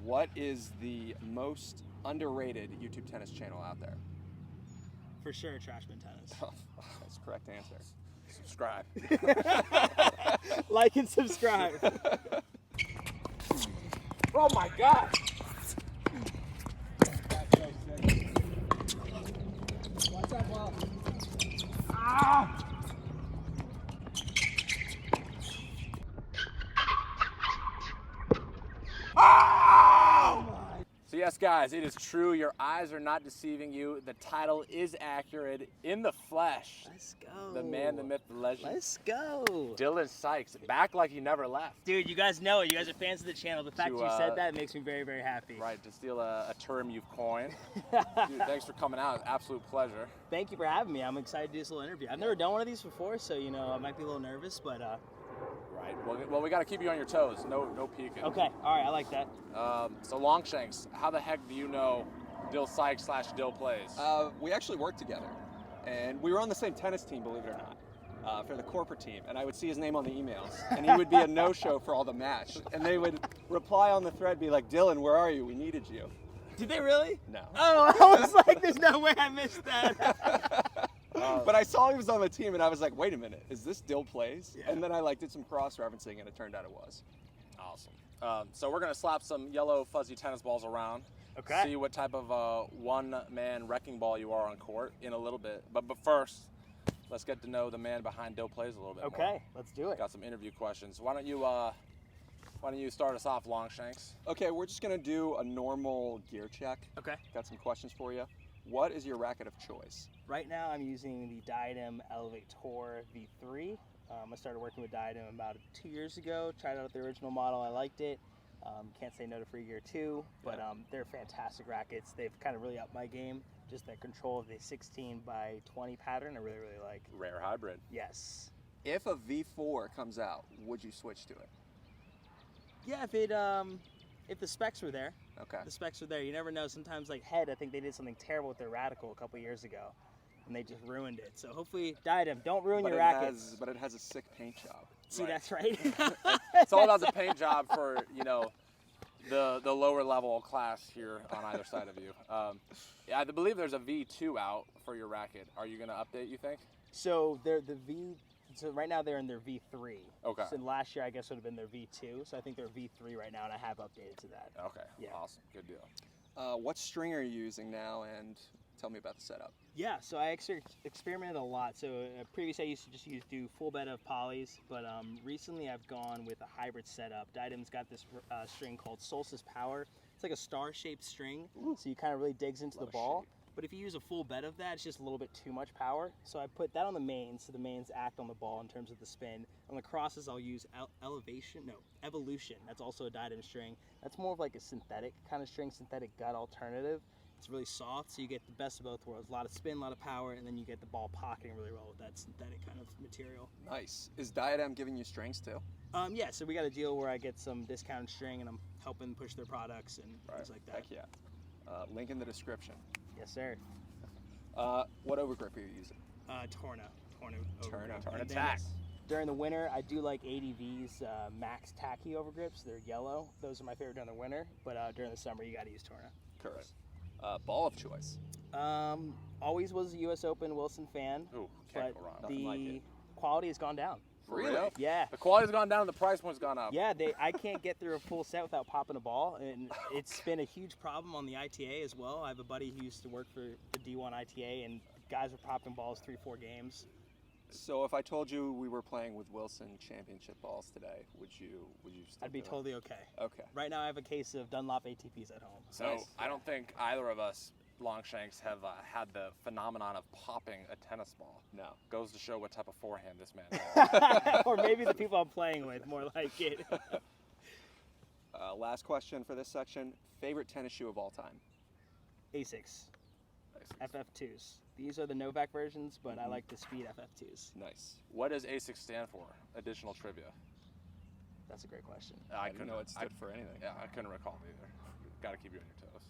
What is the most underrated YouTube tennis channel out there? For sure, Trashman Tennis. That's the correct answer. Subscribe. Like and subscribe. Oh my God! Watch that ball. Ah! So yes, guys, it is true. Your eyes are not deceiving you. The title is accurate. In the flesh, Let's go. the man, the myth, the legend. Let's go. Dylan Sykes, back like he never left. Dude, you guys know it. You guys are fans of the channel. The fact To, you said that makes me very, very happy. Right, to steal a term you've coined. Dude, thanks for coming out. Absolute pleasure. Thank you for having me. I'm excited to do this little interview. I've never done one of these before, so you know I might be a little nervous, but Right. Well, we got to keep you on your toes. No peeking. okay. All right, I like that. So Longshanks, how the heck do you know Dill Sykes / Dill Plays? We actually worked together, and we were on the same tennis team, believe it or not, for the corporate team. And I would see his name on the emails, and he would be a no-show for all the match. And they would reply on the thread, be like, "Dylan, where are you? We needed you." Did they really? No. Oh, I was like, there's no way I missed that. But I saw he was on the team, and I was like, "Wait a minute, is this Dill Plays?" Yeah. And then I did some cross-referencing, and it turned out it was. Awesome. So we're gonna slap some yellow fuzzy tennis balls around. Okay. See what type of one-man wrecking ball you are on court in a little bit. But first, let's get to know the man behind Dill Plays a little bit more. Okay, let's do it. Got some interview questions. Why don't you start us off, Longshanks? Okay, we're just gonna do a normal gear check. Okay. Got some questions for you. What is your racket of choice? Right now, I'm using the Diadem Elevate Tour V3. I started working with Diadem about 2 years ago. Tried out the original model. I liked it. Can't say no to Free Gear 2, but they're fantastic rackets. They've kind of really upped my game. Just that control of the 16x20 pattern, I really, really like. Rare hybrid. Yes. If a V4 comes out, would you switch to it? Yeah, if the specs were there. Okay. The specs are there. You never know. Sometimes, like Head, I think they did something terrible with their Radical a couple years ago, and they just ruined it. So hopefully, Diadem, don't ruin your rackets. But it has a sick paint job. See, Right. that's right. It's all about the paint job for the lower level class here on either side of you. Yeah, I believe there's a V2 out for your racket. Are you gonna update? You think? So they're the V. So right now they're in their V3. Okay. So last year I guess would have been their V2. So I think they're V3 right now, and I have updated to that. Okay. Yeah. Awesome. Good deal. What string are you using now, and tell me about the setup. Yeah, so I experimented a lot. So previously I used to just do full bed of polys, but recently I've gone with a hybrid setup. Diadem's got this string called Solstice Power. It's like a star-shaped string, so you kind of really digs into the ball. But if you use a full bed of that, it's just a little bit too much power. So I put that on the mains, so the mains act on the ball in terms of the spin. On the crosses, I'll use Evolution. That's also a Diadem string. That's more of like a synthetic kind of string, synthetic gut alternative. It's really soft, so you get the best of both worlds. A lot of spin, a lot of power, and then you get the ball pocketing really well with that synthetic kind of material. Nice. Is Diadem giving you strings too? Yeah, so we got a deal where I get some discounted string, and I'm helping push their products and things like that. Heck yeah. Link in the description. Yes, sir. What overgrip are you using? Torna Torna Tack. During the winter, I do like ADV's Max Tacky overgrips. They're yellow. Those are my favorite during the winter, but during the summer, you got to use Torna. Correct. Ball of choice. Always was a U.S. Open Wilson fan. Ooh, but can't go wrong. Nothing like the it. quality has gone down. Really? Yeah. The quality's gone down, the price point's gone up. Yeah, I can't get through a full set without popping a ball, and it's been a huge problem on the ITA as well. I have a buddy who used to work for the D1 ITA, and guys were popping balls 3-4 games. So if I told you we were playing with Wilson championship balls today, would you still I'd be do it? totally okay. Okay. Right now I have a case of Dunlop ATPs at home. So I don't think either of us Longshanks have had the phenomenon of popping a tennis ball. No. Goes to show what type of forehand this man has. Or maybe the people I'm playing with, more like it. Last question for this section. Favorite tennis shoe of all time? Asics. FF2s. These are the Novak versions, but I like the Speed FF2s. Nice. What does ASIC stand for? Additional trivia. That's a great question. I didn't know it stood for anything. Yeah, I couldn't recall either. Got to keep you on your toes.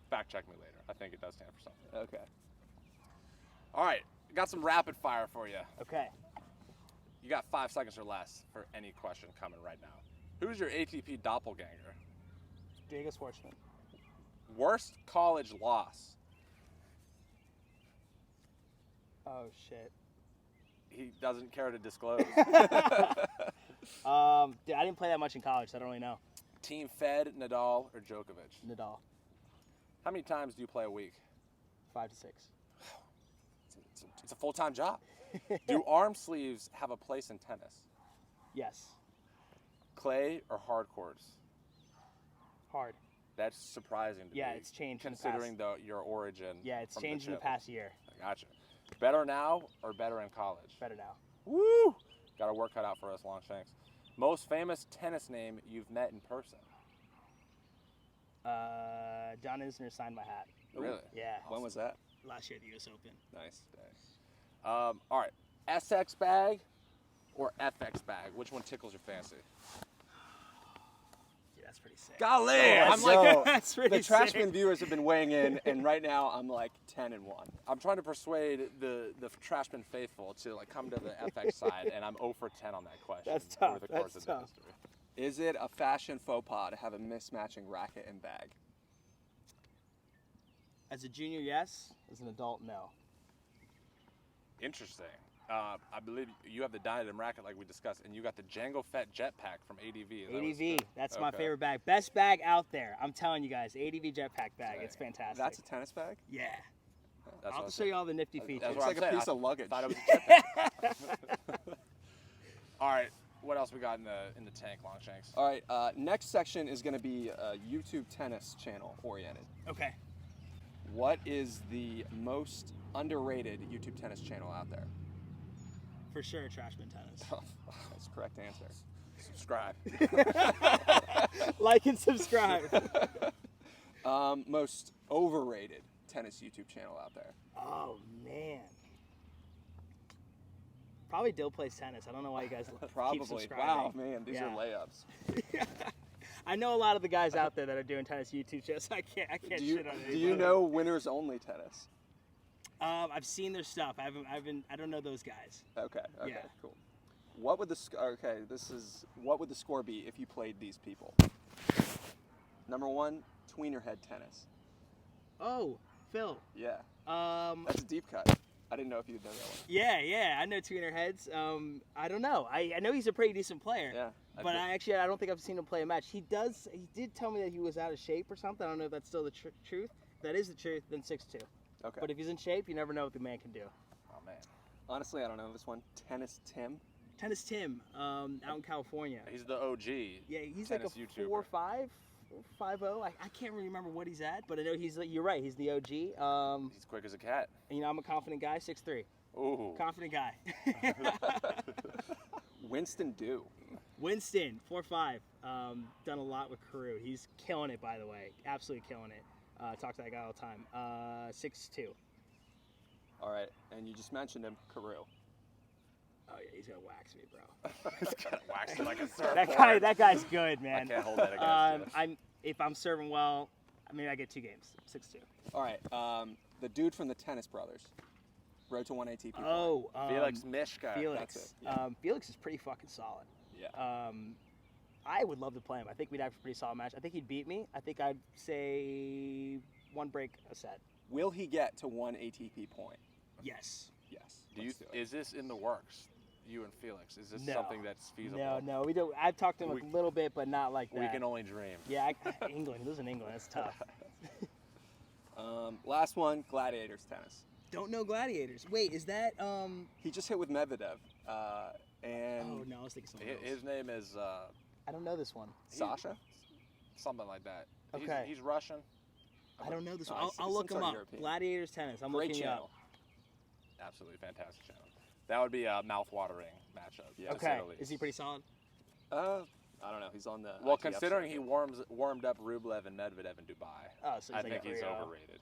Fact check me later. I think it does stand for something. Okay. All right, got some rapid fire for you. Okay. You got 5 seconds or less for any question coming right now. Who's your ATP doppelganger? Diego Schwartzman. Worst college loss? Oh shit. He doesn't care to disclose. Dude, I didn't play that much in college, so I don't really know. Team Fed, Nadal, or Djokovic? Nadal. How many times do you play a week? 5 to 6. It's a full-time job. Do arm sleeves have a place in tennis? Yes. Clay or hard courts? Hard. That's surprising to me. Yeah, it's changed in the considering your origin. Yeah, it's from changed in the chip. past year. I gotcha. Better now or better in college? Better now. Woo! Got a work cut out for us, Longshanks. Most famous tennis name you've met in person? John Isner signed my hat. Really? Yeah. When was that? Last year at the U.S. Open. Nice. All right. SX bag or FX bag? Which one tickles your fancy? Dude, that's pretty sick. Golly! I'm I'm like, That's pretty the sick. Trashman viewers have been weighing in, and right now I'm like 10-1. I'm trying to persuade the Trashman faithful to like come to the FX side, and I'm 0 for 10 on that question. That's tough. Over the course That's of the tough. history. Is it a fashion faux pas to have a mismatching racket and bag? As a junior, yes. As an adult, no. Interesting. I believe you have the Diadem racket like we discussed, and you got the Django Fett Jetpack from ADV. Is that what's ADV, that's my Okay. favorite bag. Best bag out there. I'm telling you guys, ADV Jetpack bag. Dang. It's fantastic. That's a tennis bag? Yeah. That's I'll what show you all the nifty That's features. what Looks I'm like a saying. piece of luggage. Thought it was a Jetpack. All right. What else we got in the tank, Longshanks? All right, next section is going to be YouTube tennis channel oriented. Okay. What is the most underrated YouTube tennis channel out there? For sure, Trashman Tennis. That's the correct answer. Subscribe. Like and subscribe. Most overrated tennis YouTube channel out there. Oh, man. Probably Dill Plays Tennis. I don't know why you guys keep Probably. subscribing. Wow, man, these Yeah. are layups. I know a lot of the guys out there that are doing tennis YouTube channels. I can't Do you, shit on do you know Winners Only Tennis? I've seen their stuff. I don't know those guys. Okay. Okay. Yeah. Cool. What would the what would the score be if you played these people? Number 1, tweenerhead tennis. Oh, Phil. Yeah. Um, That's a deep cut. I didn't know if you'd know that one. yeah, I know Tweener Heads. I don't know. I know he's a pretty decent player. Yeah. But I don't think I've seen him play a match. He did tell me that he was out of shape or something. I don't know if that's still the truth. If that is the truth, then 6'2". Okay. But if he's in shape, you never know what the man can do. Oh man. Honestly, I don't know this one. Tennis Tim. Tennis Tim, out in California. He's the OG. Yeah, he's like a tennis YouTuber. 4'5", 4'5". I can't really remember what he's at, but I know you're right. He's the OG. He's quick as a cat. I'm a confident guy, 6'3". Ooh. Confident guy. Winston Dew. Winston, 4'5". Done a lot with Carew. He's killing it, by the way. Absolutely killing it. Talk to that guy all the time. 6'2". All right, and you just mentioned him, Carew. Oh yeah, he's gonna wax me, bro. He's got waxed like a surfboard. That guy's good, man. I can't hold that against you. If I'm serving well, maybe I get 2 games. 6'2". All right, the dude from the Tennis Brothers. Road to 1 ATP. point. Oh, Felix Mishka. Felix. That's it, yeah. Felix is pretty fucking solid. Yeah. I would love to play him. I think we'd have a pretty solid match. I think he'd beat me. I think I'd say 1 break a set. Will he get to 1 ATP point? Yes. Yes. Do you? Let's do it. Is this in the works? You and Felix. Is this No. something that's feasible? No, we don't. I've talked to him We- a little bit, but not like that. We can only dream. Yeah, England. He lives in England. That's tough. Last one, Gladiators Tennis. Don't know Gladiators. Wait, is that He just hit with Medvedev. And Oh no, I was thinking something else. His name is I don't know this one. Sasha? something like that. Okay. He's Russian. I don't know this one. Nice. I'll look Some him sort up. of European. Gladiators Tennis. I'm Great looking channel. up. Absolutely fantastic channel. That would be a mouth-watering matchup. Yeah. to say Okay. the least. Is he pretty solid? I don't know. He's on the. Well, ITF considering he circuit. warmed up Rublev and Medvedev in Dubai, Oh, so I he's think like he's a 3-0. overrated.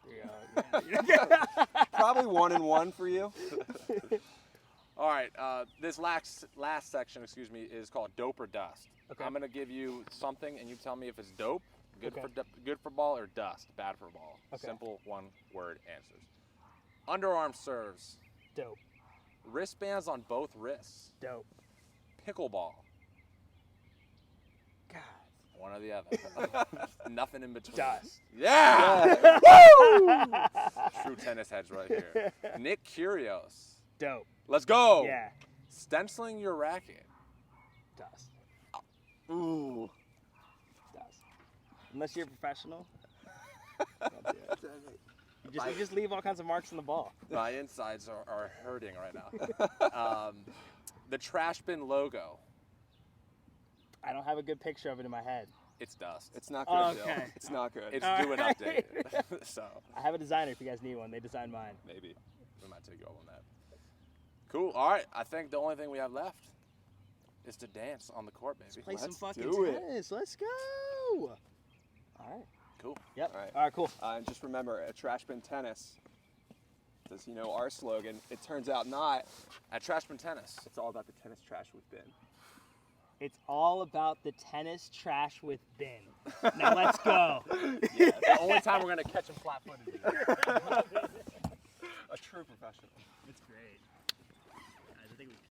Probably 1-1 for you. All right, this last section, is called dope or dust. Okay. I'm gonna give you something, and you tell me if it's dope, good Okay. good for ball, or dust, bad for ball. Okay. Simple one-word answers. Underarm serves, Dope. wristbands on both wrists, Dope. pickleball, God, One or the other. Nothing in between. Dust. Yeah! Woo! True tennis heads right here. Nick Kyrgios. Dope. Let's go. Yeah. Stenciling your racket. Dust. Ooh. Dust. Unless you're a professional. Don't do it. You just leave all kinds of marks on the ball. My insides are hurting right now. The trash bin logo. I don't have a good picture of it in my head. It's dust. It's not good, Okay. Dill. It's not good. It's All due an right. update. So I have a designer if you guys need one. They designed mine. maybe we might take you up on that. Cool. All right. I think the only thing we have left is to dance on the court, baby. Play some Let's fucking do it. tennis. Let's go. All right. Cool. Yep. All right. All right, cool. And just remember, a trash bin tennis. Does our slogan? It turns out not. At Trash Bin Tennis. It's all about the tennis trash we've been. It's all about the tennis trash with bin. Now let's go. Yeah, the only time we're gonna catch him flat-footed. A true professional. It's great. Guys, I think we